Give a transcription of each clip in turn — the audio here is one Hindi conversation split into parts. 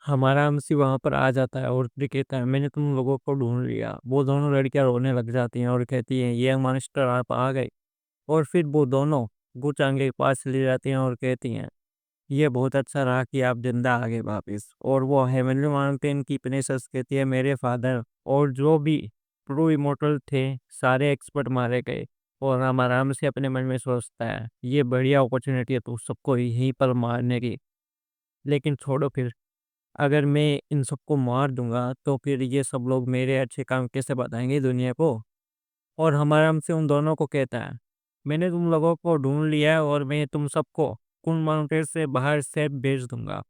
हमारा एमसी वहाँ पर आ जाता है और फिर कहता है मैंने तुम लोगों को ढूँढ लिया। वो दोनों लड़कियाँ रोने लग जाती हैं और कहती हैं ये मास्टर आप आ गए। और फिर वो दोनों गुचांग के पास चली जाती हैं और कहती हैं ये बहुत अच्छा रहा कि आप जिंदा आ गए वापिस। और वो हेवनली माउंटेन की प्रिंसेस कहती है मेरे फादर और जो भी ट्रू इमोर्टल थे सारे एक्सपर्ट मारे गए। और हम आराम से अपने मन में सोचता है ये बढ़िया अपॉर्चुनिटी है तो सबको यहीं पर मारने की। लेकिन छोड़ो फिर, अगर मैं इन सबको मार दूंगा तो फिर ये सब लोग मेरे अच्छे काम कैसे बताएंगे दुनिया को। और हमारा हमसे उन दोनों को कहता है मैंने तुम लोगों को ढूंढ लिया है और मैं तुम सबको कुन माउंटेन से बाहर से भेज दूंगा।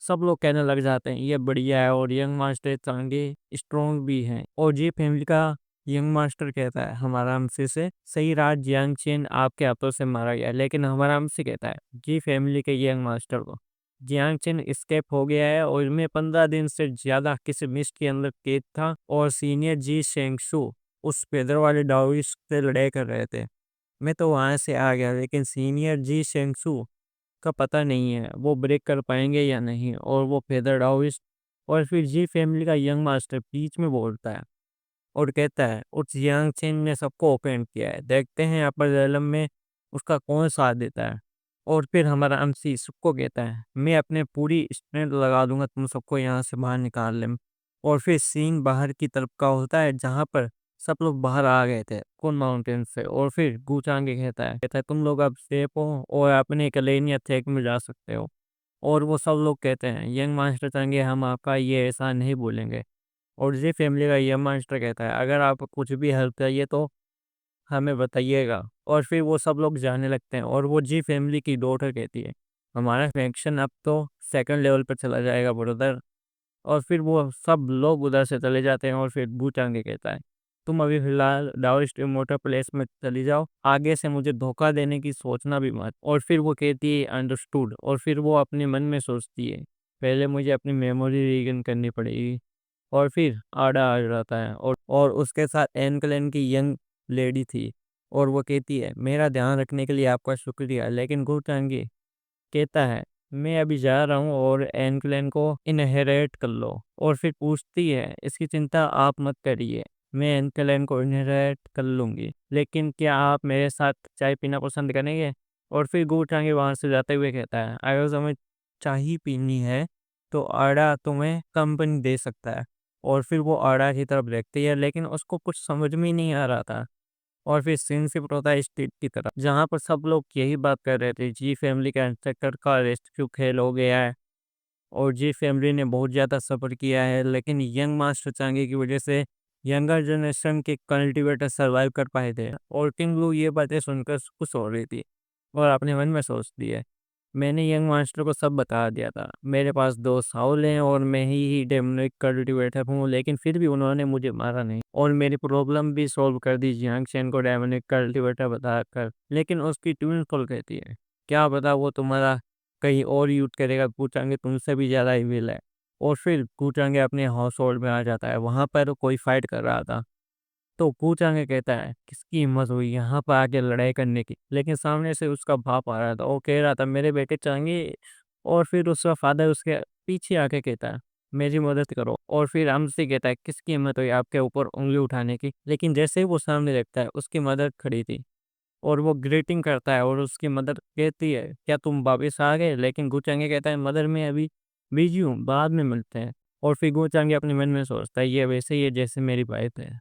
सब लोग कहने लग जाते हैं ये बढ़िया है और यंग मास्टर चांगे स्ट्रोंग भी हैं। और जी फैमिली का यंग मास्टर कहता है हमारा हमसे से सही रात जियांग चेन आपके हाथों से मारा गया है। लेकिन हमारा हमसे कहता है जी फैमिली के यंग मास्टर को जियांग चेन स्केप हो गया है और मैं 15 दिन से ज्यादा किसी मिस्ट के अंदर कैद था और सीनियर जी शेंगशु उस पेदर वाले डाओइस्ट से लड़ाई कर रहे थे। मैं तो वहां से आ गया लेकिन सीनियर जी शेंगशु का पता नहीं है वो ब्रेक कर पाएंगे या नहीं। और वो फेदर डाउइस्ट और फिर जी फैमिली का यंग मास्टर बीच में बोलता है और कहता है उस यंग चेन ने सबको ओपन किया है, देखते हैं अपर जेलम में उसका कौन साथ देता है। और फिर हमारा एमसी सबको कहता है मैं अपने पूरी स्ट्रेंथ लगा दूंगा तुम सबको यहाँ से बाहर निकाल ले। और फिर सीन बाहर की तरफ का होता है जहाँ पर सब लोग बाहर आ गए थे कौन माउंटेन से। और फिर गूचांगे कहता है तुम लोग अब सेफ हो और अपने कलेनिया थेक में जा सकते हो। और वो सब लोग कहते हैं यंग मास्टर चाहेंगे हम आपका ये एहसान नहीं भूलेंगे। और जी फैमिली का यंग मास्टर कहता है अगर आप कुछ भी हेल्प चाहिए तो हमें बताइएगा। और फिर वो सब लोग जाने लगते हैं और वो जी फैमिली की डॉटर कहती है हमारा फैक्शन अब तो सेकंड लेवल पर चला जाएगा ब्रदर। और फिर वो सब लोग उधर से चले जाते हैं और फिर बूचांगे कहता है तुम अभी फिलहाल डाउइस्ट मोटर प्लेस में चली जाओ, आगे से मुझे धोखा देने की सोचना भी मत। और फिर वो कहती है अंडरस्टूड। और फिर वो अपने मन में सोचती है पहले मुझे अपनी मेमोरी रीगन करनी पड़ेगी। और फिर आड़ा आ जाता है और उसके साथ एनकलेन की यंग लेडी थी। और वो कहती है मेरा ध्यान रखने के लिए आपका शुक्रिया। लेकिन गुटांगी कहता है मैं अभी जा रहा हूँ और एनक्लेन को इनहेरिट कर लो। और फिर पूछती है इसकी चिंता आप मत करिए, मैं एनक्लेन को इनहेरिट कर लूंगी, लेकिन क्या आप मेरे साथ चाय पीना पसंद करेंगे। और फिर गुटांगी वहां से जाते हुए कहता है अगर तुम्हें चाय ही पीनी है तो आड़ा तुम्हें कंपनी दे सकता है। और फिर वो आड़ा की तरफ देखती है लेकिन उसको कुछ समझ में ही नहीं आ रहा था। और फिर सीन शिफ्ट होता है स्ट्रीट की तरफ जहाँ पर सब लोग यही बात कर रहे थे जी फैमिली का इंस्पेक्टर का रेस्क्यू खेल हो गया है और जी फैमिली ने बहुत ज़्यादा सफ़र किया है। लेकिन यंग मास्टर चांगे की वजह से यंगर जनरेशन के कल्टिवेटर सर्वाइव कर पाए थे। और किंग लू ये बातें सुनकर खुश हो रही थी और अपने मन में सोचती है मैंने यंग मास्टर को सब बता दिया था, मेरे पास दो साउल हैं और मैं ही डेमोनिक कल्टिवेटर हूँ, लेकिन फिर भी उन्होंने मुझे मारा नहीं और मेरी प्रॉब्लम भी सॉल्व कर दी जियांग चैन को डेमोनिक कल्टिवेटर बताकर। लेकिन उसकी ट्विन कॉल कहती है क्या पता वो तुम्हारा कहीं और यूज करेगा, पूछेंगे तुमसे भी ज़्यादा ईविल है। और फिर पूछेंगे अपने हाउस होल्ड में आ जाता है, वहाँ पर कोई फाइट कर रहा था। तो पूछेंगे कहता है किसकी हिम्मत हुई यहाँ पर आके लड़ाई करने की। लेकिन सामने से उसका बाप आ रहा था, वो कह रहा था मेरे बेटे चाहेंगे। और फिर उसका फादर उसके पीछे आके कहता है मेरी मदद करो। और फिर हमसे कहता है किसकी हिम्मत हुई आपके ऊपर उंगली उठाने की। लेकिन जैसे ही वो सामने देखता है उसकी मदर खड़ी थी और वो ग्रीटिंग करता है और उसकी मदर कहती है क्या तुम वापिस आ गए। लेकिन गुचांगे कहता है मदर मैं अभी बिजी हूँ बाद में मिलते हैं। और फिर गुचांगे अपने मन में सोचता है ये वैसे ही है जैसे मेरी वाइफ है।